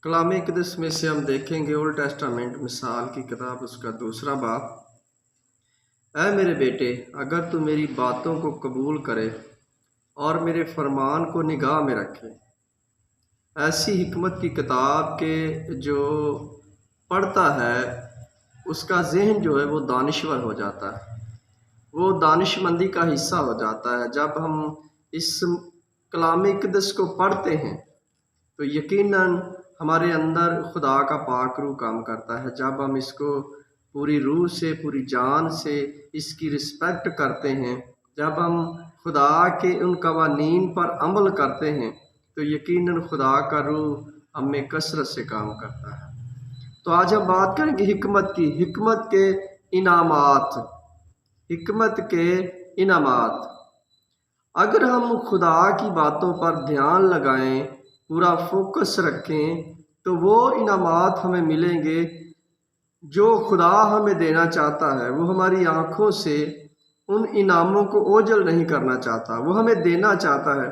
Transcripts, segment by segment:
कलाम इक़दस में से हम देखेंगे ओल्ड टेस्टामेंट मिसाल की किताब उसका दूसरा बाब। ऐ मेरे बेटे, अगर तू मेरी बातों को कबूल करे और मेरे फरमान को निगाह में रखे। ऐसी हिकमत की किताब के जो पढ़ता है उसका जहन जो है वो दानिश्वर हो जाता है, वो दानिशमंदी का हिस्सा हो जाता है। जब हम इस कलाम इक़दस को पढ़ते हैं तो यकीनन हमारे अंदर खुदा का पाक रूह काम करता है। जब हम इसको पूरी रूह से, पूरी जान से इसकी रिस्पेक्ट करते हैं, जब हम खुदा के उन कवानीन पर अमल करते हैं तो यकीनन खुदा का रूह हमें कसरत से काम करता है। तो आज हम बात करेंगे हिकमत की, हिकमत के इनामात, हिकमत के इनामात। अगर हम खुदा की बातों पर ध्यान लगाएं, पूरा फोकस रखें, तो वो इनामात हमें मिलेंगे जो खुदा हमें देना चाहता है। वो हमारी आँखों से उन इनामों को ओझल नहीं करना चाहता, वो हमें देना चाहता है।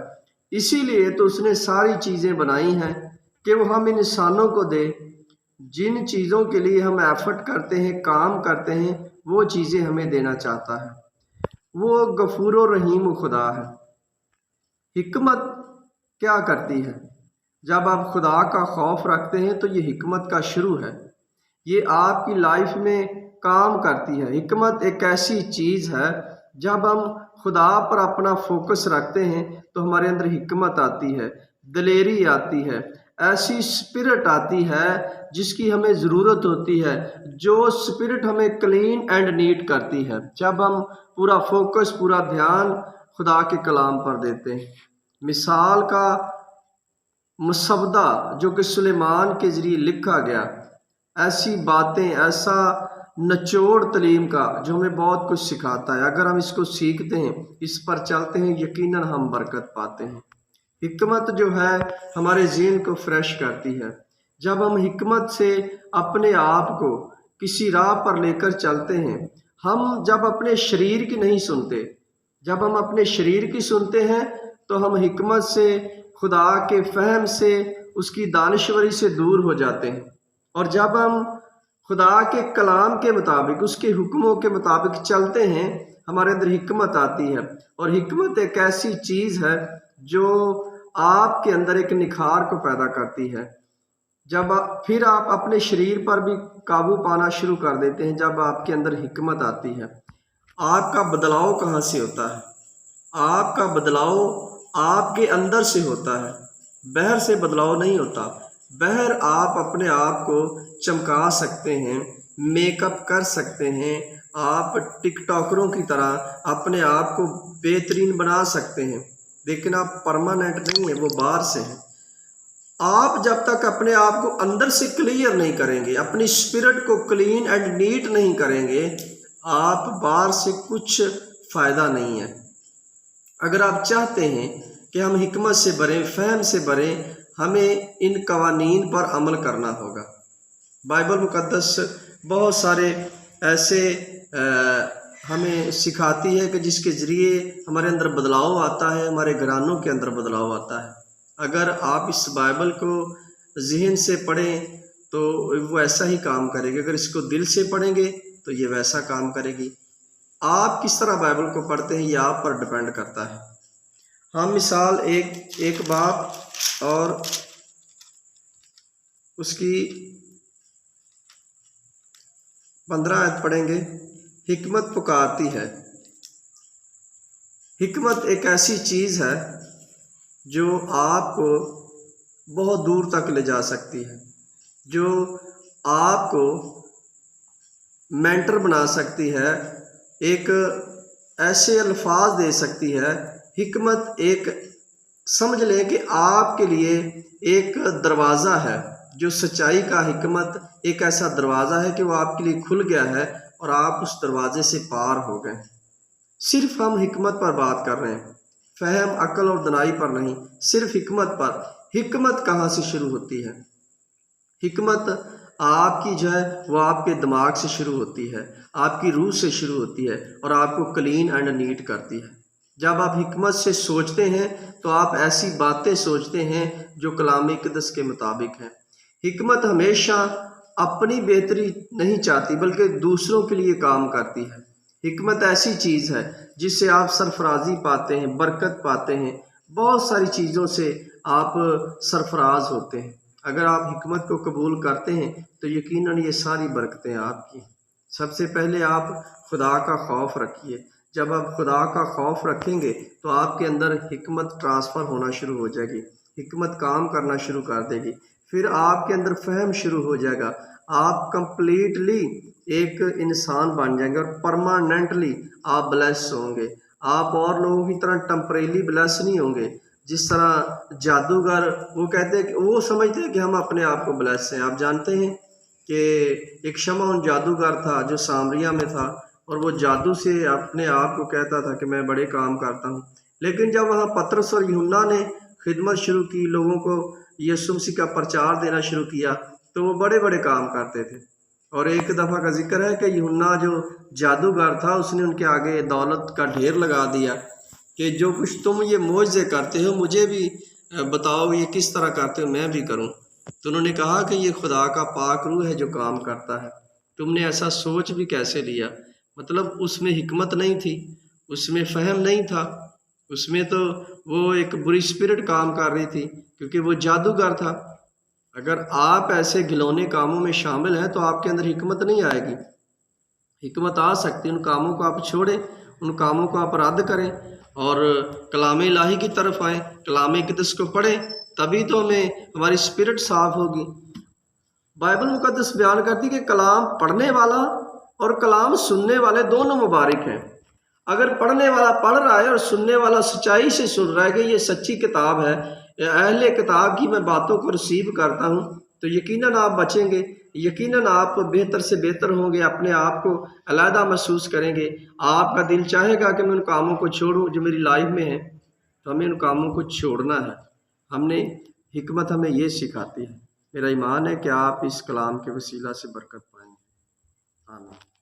इसीलिए तो उसने सारी चीज़ें बनाई हैं कि वो हम इंसानों को दे। जिन चीज़ों के लिए हम एफर्ट करते हैं, काम करते हैं, वो चीज़ें हमें देना चाहता है। वो गफूर और रहीम खुदा है। हिकमत क्या करती है? जब आप खुदा का खौफ रखते हैं तो ये हिकमत का शुरू है, ये आपकी लाइफ में काम करती है। हिकमत एक ऐसी चीज़ है, जब हम खुदा पर अपना फोकस रखते हैं तो हमारे अंदर हिकमत आती है, दलेरी आती है, ऐसी स्पिरिट आती है जिसकी हमें ज़रूरत होती है, जो स्पिरिट हमें क्लीन एंड नीट करती है। जब हम पूरा फोकस, पूरा ध्यान खुदा के कलाम पर देते हैं। मिसाल का मुसवदा जो कि सुलेमान के ज़रिए लिखा गया, ऐसी बातें, ऐसा निचोड़ तलीम का जो हमें बहुत कुछ सिखाता है। अगर हम इसको सीखते हैं, इस पर चलते हैं, यकीनन हम बरकत पाते हैं। हिकमत जो है हमारे ज़हन को फ्रेश करती है। जब हम हिकमत से अपने आप को किसी राह पर लेकर चलते हैं, हम जब अपने शरीर की नहीं सुनते, जब हम अपने शरीर की सुनते हैं तो हम हिकमत से, खुदा के फहम से, उसकी दानिश्वरी से दूर हो जाते हैं। और जब हम खुदा के कलाम के मुताबिक, उसके हुक्मों के मुताबिक चलते हैं, हमारे अंदर हिकमत आती है। और हिकमत एक ऐसी चीज़ है जो आपके अंदर एक निखार को पैदा करती है। जब फिर आप अपने शरीर पर भी काबू पाना शुरू कर देते हैं। जब आपके अंदर हिकमत आती है, आपका बदलाव कहाँ से होता है? आपका बदलाव आपके अंदर से होता है, बाहर से बदलाव नहीं होता। बाहर आप अपने आप को चमका सकते हैं, मेकअप कर सकते हैं, आप टिकटॉकरों की तरह अपने आप को बेहतरीन बना सकते हैं, लेकिन आप परमानेंट नहीं है, वो बाहर से हैं। आप जब तक अपने आप को अंदर से क्लियर नहीं करेंगे, अपनी स्पिरिट को क्लीन एंड नीट नहीं करेंगे, आप बाहर से कुछ फ़ायदा नहीं है। अगर आप चाहते हैं कि हम हिकमत से भरें, फहम से भरें, हमें इन कवानीन पर अमल करना होगा। बाइबल मुकद्दस बहुत सारे ऐसे हमें सिखाती है कि जिसके ज़रिए हमारे अंदर बदलाव आता है, हमारे घरानों के अंदर बदलाव आता है। अगर आप इस बाइबल को ज़हन से पढ़ें तो वो ऐसा ही काम करेगी, अगर इसको दिल से पढ़ेंगे तो ये वैसा काम करेगी। आप किस तरह बाइबल को पढ़ते हैं ये आप पर डिपेंड करता है। हम मिसाल एक बात और उसकी 15 आयत पढ़ेंगे। हिकमत पुकारती है। हिकमत एक ऐसी चीज़ है जो आपको बहुत दूर तक ले जा सकती है, जो आपको मेंटर बना सकती है, एक ऐसे अल्फाज दे सकती है। हिकमत एक, समझ लें कि आपके लिए एक दरवाज़ा है, जो सच्चाई का हिकमत एक ऐसा दरवाज़ा है कि वो आपके लिए खुल गया है और आप उस दरवाजे से पार हो गए। सिर्फ हम हिकमत पर बात कर रहे हैं, फहम, अक्ल और दनाई पर नहीं, सिर्फ हिकमत पर। हिकमत कहाँ से शुरू होती है? हिकमत आपकी जो है वो आपके दिमाग से शुरू होती है, आपकी रूह से शुरू होती है और आपको क्लीन एंड नीट करती है। जब आप हिकमत से सोचते हैं तो आप ऐसी बातें सोचते हैं जो कलाम इक़दस के मुताबिक हैं। हिकमत हमेशा अपनी बेहतरी नहीं चाहती बल्कि दूसरों के लिए काम करती है। हिकमत ऐसी चीज़ है जिससे आप सरफराजी पाते हैं, बरकत पाते हैं, बहुत सारी चीज़ों से आप सरफराज होते हैं। अगर आप हिकमत को कबूल करते हैं तो यकीनन ये सारी बरकतें आपकी। सबसे पहले आप खुदा का खौफ रखिए। जब आप खुदा का खौफ रखेंगे तो आपके अंदर हिकमत ट्रांसफ़र होना शुरू हो जाएगी, हिकमत काम करना शुरू कर देगी। फिर आपके अंदर फहम शुरू हो जाएगा, आप कंप्लीटली एक इंसान बन जाएंगे और परमानेंटली आप ब्लेस होंगे। आप और लोगों की तरह टेम्परेली ब्लेस नहीं होंगे। जिस तरह जादूगर वो कहते हैं कि वो समझते हैं कि हम अपने आप को ब्लेस हैं। आप जानते हैं कि एक शमौन जादूगर था जो सामरिया में था और वो जादू से अपने आप को कहता था कि मैं बड़े काम करता हूँ। लेकिन जब वहाँ पतरस और यूहन्ना ने खिदमत शुरू की, लोगों को यीशु मसीह का प्रचार देना शुरू किया, तो वो बड़े बड़े काम करते थे। और एक दफ़ा का जिक्र है कि यूहन्ना जो जादूगर था उसने उनके आगे दौलत का ढेर लगा दिया कि जो कुछ तुम ये मोज़े करते हो मुझे भी बताओ ये किस तरह करते हो, मैं भी करूं। तो उन्होंने कहा कि ये खुदा का पाक रूह है जो काम करता है, तुमने ऐसा सोच भी कैसे लिया। मतलब उसमें हिकमत नहीं थी, उसमें फ़हम नहीं था, उसमें तो वो एक बुरी स्पिरिट काम कर रही थी क्योंकि वो जादूगर था। अगर आप ऐसे घिनौने कामों में शामिल हैं तो आपके अंदर हिकमत नहीं आएगी। हिकमत आ सकती है, उन कामों को आप छोड़ें, उन कामों को आप रद्द करें और कलाम इलाही की तरफ आएँ, कलाम इक़दस को पढ़ें, तभी तो हमें हमारी स्पिरिट साफ़ होगी। बाइबल मुक़द्दस बयान करती है कि कलाम पढ़ने वाला और कलाम सुनने वाले दोनों मुबारक हैं। अगर पढ़ने वाला पढ़ रहा है और सुनने वाला सच्चाई से सुन रहा है कि ये सच्ची किताब है, अहले किताब की मैं बातों को रिसीव करता हूँ, तो यकीनन आप बचेंगे, यकीनन आप बेहतर से बेहतर होंगे, अपने आप को अलहदा महसूस करेंगे। आपका दिल चाहेगा कि मैं उन कामों को छोड़ूं जो मेरी लाइफ में है, तो हमें उन कामों को छोड़ना है। हमने हिकमत हमें ये सिखाती है। मेरा ईमान है कि आप इस कलाम के वसीला से बरकत पाएंगे। आमीन।